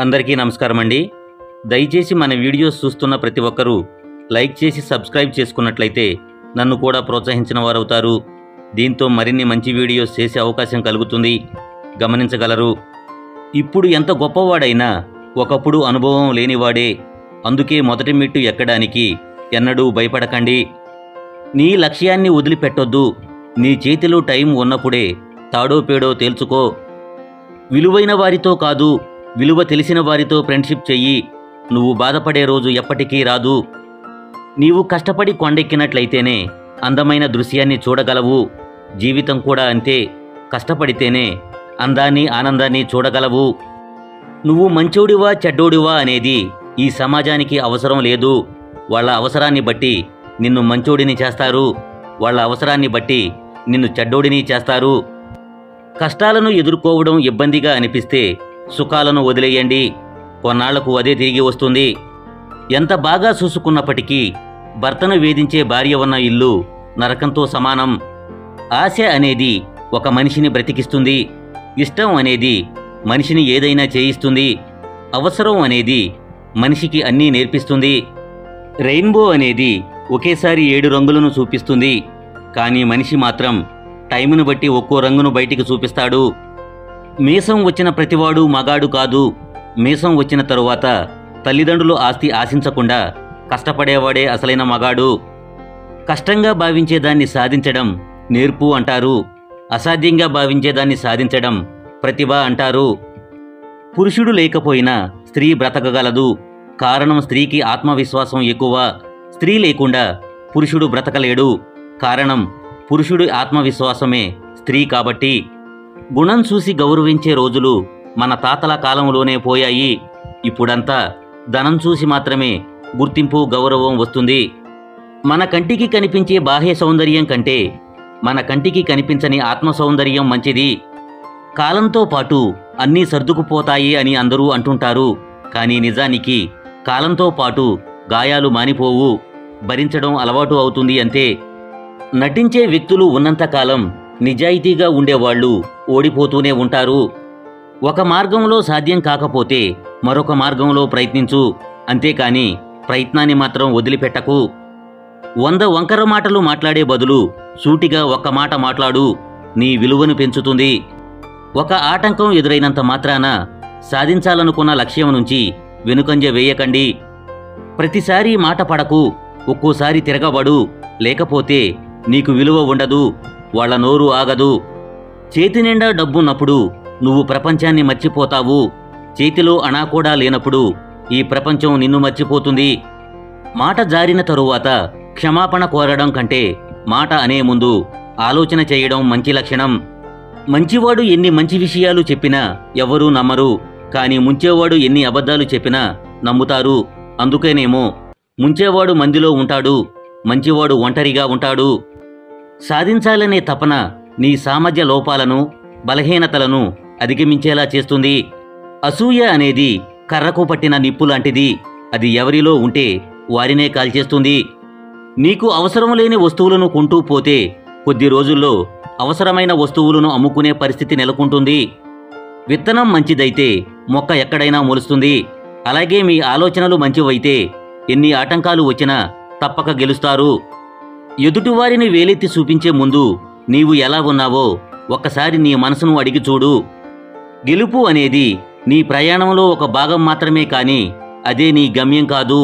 అందరికీ నమస్కారం అండి. దయచేసి మన వీడియోస్ చూస్తున్న ప్రతి ఒక్కరూ లైక్ చేసి సబ్స్క్రైబ్ చేసుకున్నట్లయితే నన్ను కూడా ప్రోత్సహించిన వారవుతారు. దీంతో మరిన్ని మంచి వీడియోస్ చేసే అవకాశం కలుగుతుంది, గమనించగలరు. ఇప్పుడు ఎంత గొప్పవాడైనా ఒకప్పుడు అనుభవం లేనివాడే. అందుకే మొదటి మెట్టు ఎక్కడానికి ఎన్నడూ భయపడకండి. నీ లక్ష్యాన్ని వదిలిపెట్టొద్దు. నీ చేతిలో టైం ఉన్నప్పుడే తాడో పేడో తేల్చుకో. విలువైన వారితో కాదు, విలువ తెలిసిన వారితో ఫ్రెండ్షిప్ చెయ్యి. నువ్వు బాధపడే రోజు ఎప్పటికీ రాదు. నీవు కష్టపడి కొండెక్కినట్లయితేనే అందమైన దృశ్యాన్ని చూడగలవు. జీవితం కూడా అంతే, కష్టపడితేనే అందాన్ని ఆనందాన్ని చూడగలవు. నువ్వు మంచోడివా చెడ్డోడివా అనేది ఈ సమాజానికి అవసరం లేదు. వాళ్ళ అవసరాన్ని బట్టి నిన్ను మంచోడిని చేస్తారు, వాళ్ళ అవసరాన్ని బట్టి నిన్ను చెడ్డోడిని చేస్తారు. కష్టాలను ఎదుర్కోవడం ఇబ్బందిగా అనిపిస్తే సుఖాలను వదిలేయండి. కొన్నాళ్లకు అదే తిరిగి వస్తుంది. ఎంత బాగా చూసుకున్నప్పటికీ భర్తను వేధించే భార్య ఉన్న ఇల్లు నరకంతో సమానం. ఆశ అనేది ఒక మనిషిని బ్రతికిస్తుంది. ఇష్టం అనేది మనిషిని ఏదైనా చేయిస్తుంది. అవసరం అనేది మనిషికి అన్నీ నేర్పిస్తుంది. రెయిన్బో అనేది ఒకేసారి 7 రంగులను చూపిస్తుంది. కానీ మనిషి మాత్రం టైమును బట్టి ఒక్కో రంగును బయటికి చూపిస్తాడు. మీసం వచ్చిన ప్రతివాడు మగాడు కాదు. మీసం వచ్చిన తరువాత తల్లిదండ్రులు ఆస్తి ఆశించకుండా కష్టపడేవాడే అసలైన మగాడు. కష్టంగా భావించేదాన్ని సాధించడం నేర్పు అంటారు. అసాధ్యంగా భావించేదాన్ని సాధించడం ప్రతిభ అంటారు. పురుషుడు లేకపోయినా స్త్రీ బ్రతకగలదు. కారణం స్త్రీకి ఆత్మవిశ్వాసం ఎక్కువ. స్త్రీ లేకుండా పురుషుడు బ్రతకలేడు. కారణం పురుషుడి ఆత్మవిశ్వాసమే స్త్రీ కాబట్టి. గుణం చూసి గౌరవించే రోజులు మన తాతల కాలంలోనే పోయాయి. ఇప్పుడంతా ధనం చూసి మాత్రమే గుర్తింపు గౌరవం వస్తుంది. మన కంటికి కనిపించే బాహ్య సౌందర్యం కంటే మన కంటికి కనిపించని ఆత్మ సౌందర్యం మంచిది. కాలంతో పాటు అన్నీ సర్దుకుపోతాయి అని అందరూ అంటుంటారు. కానీ నిజానికి కాలంతో పాటు గాయాలు మానిపోవు. భరించడం అలవాటు అవుతుంది అంతే. నటించే వ్యక్తులు ఉన్నంతకాలం నిజాయితీగా ఉండేవాళ్లు ఓడిపోతూనే ఉంటారు. ఒక మార్గంలో సాధ్యం కాకపోతే మరొక మార్గంలో ప్రయత్నించు. అంతేకాని ప్రయత్నాన్ని మాత్రం వదిలిపెట్టకు. 100 వంకర మాటలు మాట్లాడే బదులు సూటిగా ఒక్క మాట మాట్లాడు. నీ విలువను పెంచుతుంది. ఒక ఆటంకం ఎదురైనంత మాత్రాన సాధించాలనుకున్న లక్ష్యం నుంచి వెనుకంజ వేయకండి. ప్రతిసారి మాట పడకు. ఒక్కోసారి తిరగబడు. లేకపోతే నీకు విలువ ఉండదు. వాళ్ళ నోరు ఆగదు. చేతి నిండా డబ్బున్నప్పుడు నువ్వు ప్రపంచాన్ని మర్చిపోతావు. చేతిలో అణా కూడా లేనప్పుడు ఈ ప్రపంచం నిన్ను మర్చిపోతుంది. మాట జారిన తరువాత క్షమాపణ కోరడం కంటే మాట అనే ముందు ఆలోచన చేయడం మంచి లక్షణం. మంచివాడు ఎన్ని మంచి విషయాలు చెప్పినా ఎవరూ నమ్మరు. కానీ ముంచేవాడు ఎన్ని అబద్ధాలు చెప్పినా నమ్ముతారు. అందుకేనేమో ముంచేవాడు మందిలో ఉంటాడు, మంచివాడు ఒంటరిగా ఉంటాడు. సాధించాలనే తపన నీ సామర్థ్య లోపాలను, బలహీనతలను అధిగమించేలా చేస్తుంది. అసూయ అనేది కర్రకు పట్టిన నిప్పు లాంటిది. అది ఎవరిలో ఉంటే వారినే కాల్చేస్తుంది. నీకు అవసరం లేని వస్తువులను కొంటూ పోతే కొద్ది రోజుల్లో అవసరమైన వస్తువులను అమ్ముకునే పరిస్థితి నెలకొంటుంది. విత్తనం మంచిదైతే మొక్క ఎక్కడైనా మొలుస్తుంది. అలాగే మీ ఆలోచనలు మంచివైతే ఎన్ని ఆటంకాలు వచ్చినా తప్పక గెలుస్తారు. ఎదుటివారిని వేలెత్తి చూపించే ముందు నీవు ఎలా ఉన్నావో ఒక్కసారి నీ మనసును అడిగి చూడు. గెలుపు అనేది నీ ప్రయాణంలో ఒక భాగం మాత్రమే, కానీ అదే నీ గమ్యం కాదు.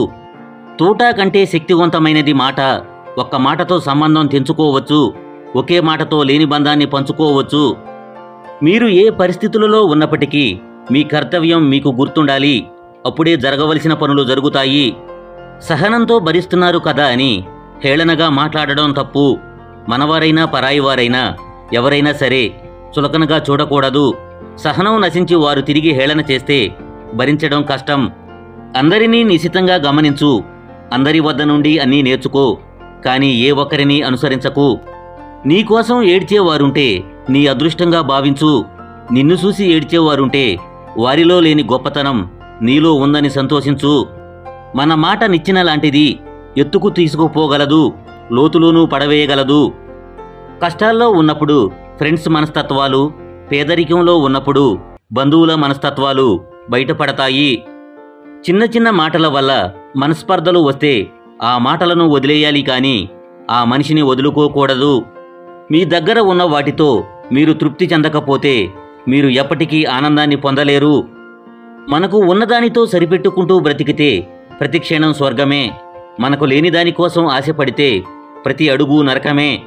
తూటా కంటే శక్తివంతమైనది మాట. ఒక్క మాటతో సంబంధం తెంచుకోవచ్చు. ఒకే మాటతో లేని బంధాన్ని పంచుకోవచ్చు. మీరు ఏ పరిస్థితులలో ఉన్నప్పటికీ మీ కర్తవ్యం మీకు గుర్తుండాలి. అప్పుడే జరగవలసిన పనులు జరుగుతాయి. సహనంతో భరిస్తున్నారు కదా అని హేళనగా మాట్లాడడం తప్పు. మనవారైనా పరాయివారైనా ఎవరైనా సరే చులకనగా చూడకూడదు. సహనం నశించి వారు తిరిగి హేళన చేస్తే భరించడం కష్టం. అందరినీ నిశితంగా గమనించు. అందరి వద్ద నుండి అన్నీ నేర్చుకో. కానీ ఏ ఒక్కరిని అనుసరించకు. నీకోసం ఏడ్చేవారుంటే నీ అదృష్టంగా భావించు. నిన్ను చూసి ఏడ్చేవారుంటే వారిలో లేని గొప్పతనం నీలో ఉందని సంతోషించు. మన మాట నిచ్చెన లాంటిది. ఎత్తుకు తీసుకుపోగలదు, లోతులోనూ పడవేయగలదు. కష్టాల్లో ఉన్నప్పుడు ఫ్రెండ్స్ మనస్తత్వాలు, పేదరికంలో ఉన్నప్పుడు బంధువుల మనస్తత్వాలు బయటపడతాయి. చిన్న చిన్న మాటల వల్ల మనస్పర్ధలు వస్తే ఆ మాటలను వదిలేయాలి కానీ ఆ మనిషిని వదులుకోకూడదు. మీ దగ్గర ఉన్న వాటితో మీరు తృప్తి చెందకపోతే మీరు ఎప్పటికీ ఆనందాన్ని పొందలేరు. మనకు ఉన్నదానితో సరిపెట్టుకుంటూ బ్రతికితే ప్రతి క్షణం స్వర్గమే. మనకు లేని దానికోసం ఆశపడితే ప్రతి అడుగు నరకమే.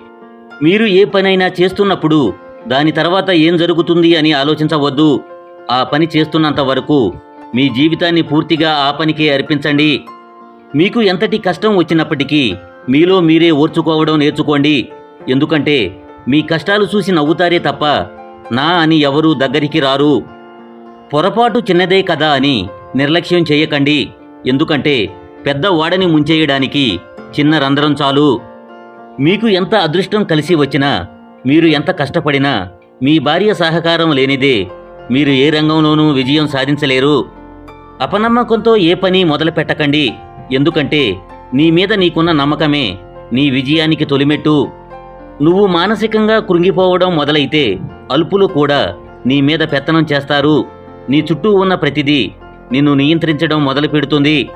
మీరు ఏ పనైనా చేస్తున్నప్పుడు దాని తర్వాత ఏం జరుగుతుంది అని ఆలోచించవద్దు. ఆ పని చేస్తున్నంత వరకు మీ జీవితాన్ని పూర్తిగా ఆ పనికే అర్పించండి. మీకు ఎంతటి కష్టం వచ్చినప్పటికీ మీలో మీరే ఓర్చుకోవడం నేర్చుకోండి. ఎందుకంటే మీ కష్టాలు చూసి నవ్వుతారే తప్ప నా అని ఎవరూ దగ్గరికి రారు. పొరపాటు చిన్నదే కదా అని నిర్లక్ష్యం చేయకండి. ఎందుకంటే పెద్ద ఓడని ముంచేయడానికి చిన్న రంధ్రం చాలు. మీకు ఎంత అదృష్టం కలిసి వచ్చినా, మీరు ఎంత కష్టపడినా మీ భార్య సహకారం లేనిదే మీరు ఏ రంగంలోనూ విజయం సాధించలేరు. అపనమ్మకంతో ఏ పని మొదలు పెట్టకండి. ఎందుకంటే నీ మీద నీకున్న నమ్మకమే నీ విజయానికి తొలిమెట్టు. నువ్వు మానసికంగా కృంగిపోవడం మొదలైతే అల్పులు కూడా నీ మీద పెత్తనం చేస్తారు. నీ చుట్టూ ఉన్న ప్రతిదీ నిన్ను నియంత్రించడం మొదలు పెడుతుంది.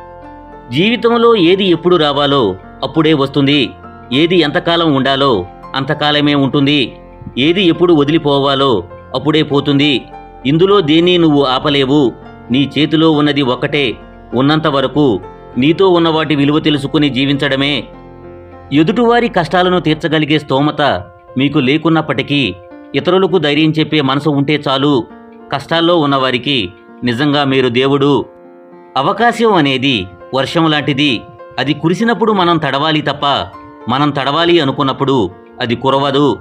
జీవితంలో ఏది ఎప్పుడు రావాలో అప్పుడే వస్తుంది. ఏది ఎంతకాలం ఉండాలో అంతకాలమే ఉంటుంది. ఏది ఎప్పుడు వదిలిపోవాలో అప్పుడే పోతుంది. ఇందులో దేన్ని నువ్వు ఆపలేవు. నీ చేతిలో ఉన్నది ఒక్కటే. ఉన్నంత వరకు నీతో ఉన్న వాటి విలువ తెలుసుకుని జీవించడమే. ఎదుటివారి కష్టాలను తీర్చగలిగే స్తోమత మీకు లేకున్నప్పటికీ ఇతరులకు ధైర్యం చెప్పే మనసు ఉంటే చాలు. కష్టాల్లో ఉన్నవారికి నిజంగా మీరు దేవుడు. అవకాశం అనేది వర్షం లాంటిది. అది కురిసినప్పుడు మనం తడవాలి తప్ప మనం తడవాలి అనుకున్నప్పుడు అది కురవదు.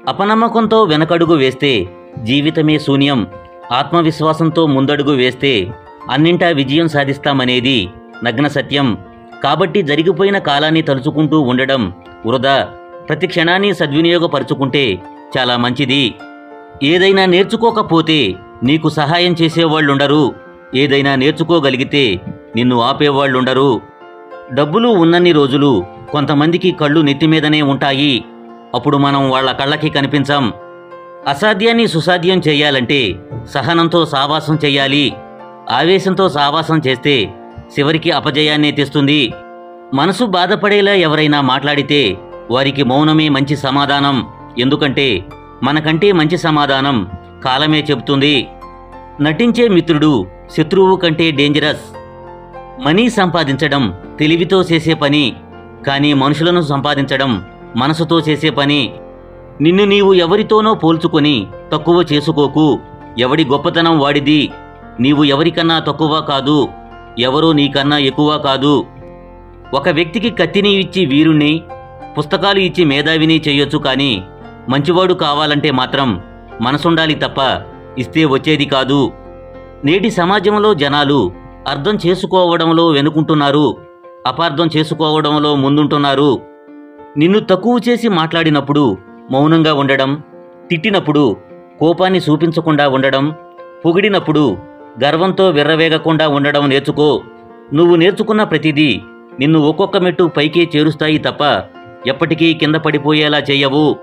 అపనమ్మకంతో వెనకడుగు వేస్తే జీవితమే శూన్యం. ఆత్మవిశ్వాసంతో ముందడుగు వేస్తే అన్నింటా విజయం సాధిస్తామనేది నగ్న సత్యం. కాబట్టి జరిగిపోయిన కాలాన్ని తలుచుకుంటూ ఉండడం వృధా. ప్రతి క్షణాన్ని సద్వినియోగపరుచుకుంటే చాలా మంచిది. ఏదైనా నేర్చుకోకపోతే నీకు సహాయం చేసేవాళ్ళుండరు. ఏదైనా నేర్చుకోగలిగితే నిన్ను ఆపేవాళ్ళుండరు. డబ్బులు ఉన్నన్ని రోజులు కొంతమందికి కళ్ళు నెత్తిమీదనే ఉంటాయి. అప్పుడు మనం వాళ్ల కళ్ళకి కనిపించం. అసాధ్యాన్ని సుసాధ్యం చేయాలంటే సహనంతో సావాసం చెయ్యాలి. ఆవేశంతో సావాసం చేస్తే చివరికి అపజయాన్నే తెస్తుంది. మనసు బాధపడేలా ఎవరైనా మాట్లాడితే వారికి మౌనమే మంచి సమాధానం. ఎందుకంటే మనకంటే మంచి సమాధానం కాలమే చెబుతుంది. నటించే మిత్రుడు శత్రువు కంటే డేంజరస్. మనీ సంపాదించడం తెలివితో చేసే పని, కానీ మనుషులను సంపాదించడం మనసుతో చేసే పని. నిన్ను నీవు ఎవరితోనో పోల్చుకొని తక్కువ చేసుకోకు. ఎవడి గొప్పతనం వాడిది. నీవు ఎవరికన్నా తక్కువ కాదు. ఎవరో నీకన్నా ఎక్కువ కాదు. ఒక వ్యక్తికి కత్తిని ఇచ్చి వీరుణ్ణి, పుస్తకాలు ఇచ్చి మేధావిని చెయ్యొచ్చు, కానీ మంచివాడు కావాలంటే మాత్రం మనసుండాలి తప్ప ఇస్తే వచ్చేది కాదు. నేటి సమాజంలో జనాలు అర్థం చేసుకోవడంలో వెనుకుంటున్నారు. అపార్థం చేసుకోవడంలో ముందుంటున్నారు. నిన్ను తక్కువ చేసి మాట్లాడినప్పుడు మౌనంగా ఉండడం, తిట్టినప్పుడు కోపాన్ని చూపించకుండా ఉండడం, పొగిడినప్పుడు గర్వంతో విర్రవేగకుండా ఉండడం నేర్చుకో. నువ్వు నేర్చుకున్న ప్రతిదీ నిన్ను ఒక్కొక్క మెట్టు పైకే చేరుస్తాయి తప్ప ఎప్పటికీ కింద పడిపోయేలా చేయవు.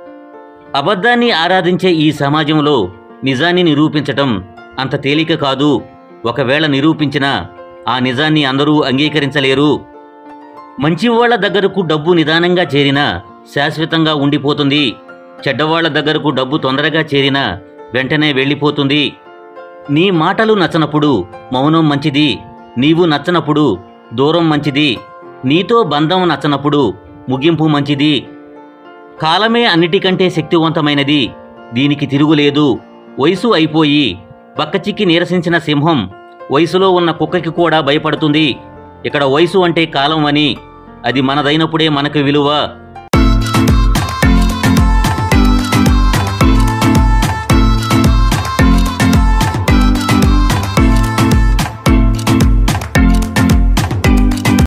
అబద్ధాన్ని ఆరాధించే ఈ సమాజంలో నిజాన్ని నిరూపించటం అంత తేలిక కాదు. ఒకవేళ నిరూపించినా ఆ నిజాన్ని అందరూ అంగీకరించలేరు. మంచివాళ్ల దగ్గరకు డబ్బు నిదానంగా చేరినా శాశ్వతంగా ఉండిపోతుంది. చెడ్డవాళ్ల దగ్గరకు డబ్బు తొందరగా చేరినా వెంటనే వెళ్ళిపోతుంది. నీ మాటలు నచ్చనప్పుడు మౌనం మంచిది. నీవు నచ్చనప్పుడు దూరం మంచిది. నీతో బంధం నచ్చనప్పుడు ముగింపు మంచిది. కాలమే అన్నిటికంటే శక్తివంతమైనది. దీనికి తిరుగులేదు. వయసు అయిపోయి బక్కచిక్కి నీరసించిన సింహం వయసులో ఉన్న కుక్కకి కూడా భయపడుతుంది. ఇక్కడ వయసు అంటే కాలం అని. అది మనదైనప్పుడే మనకు విలువ.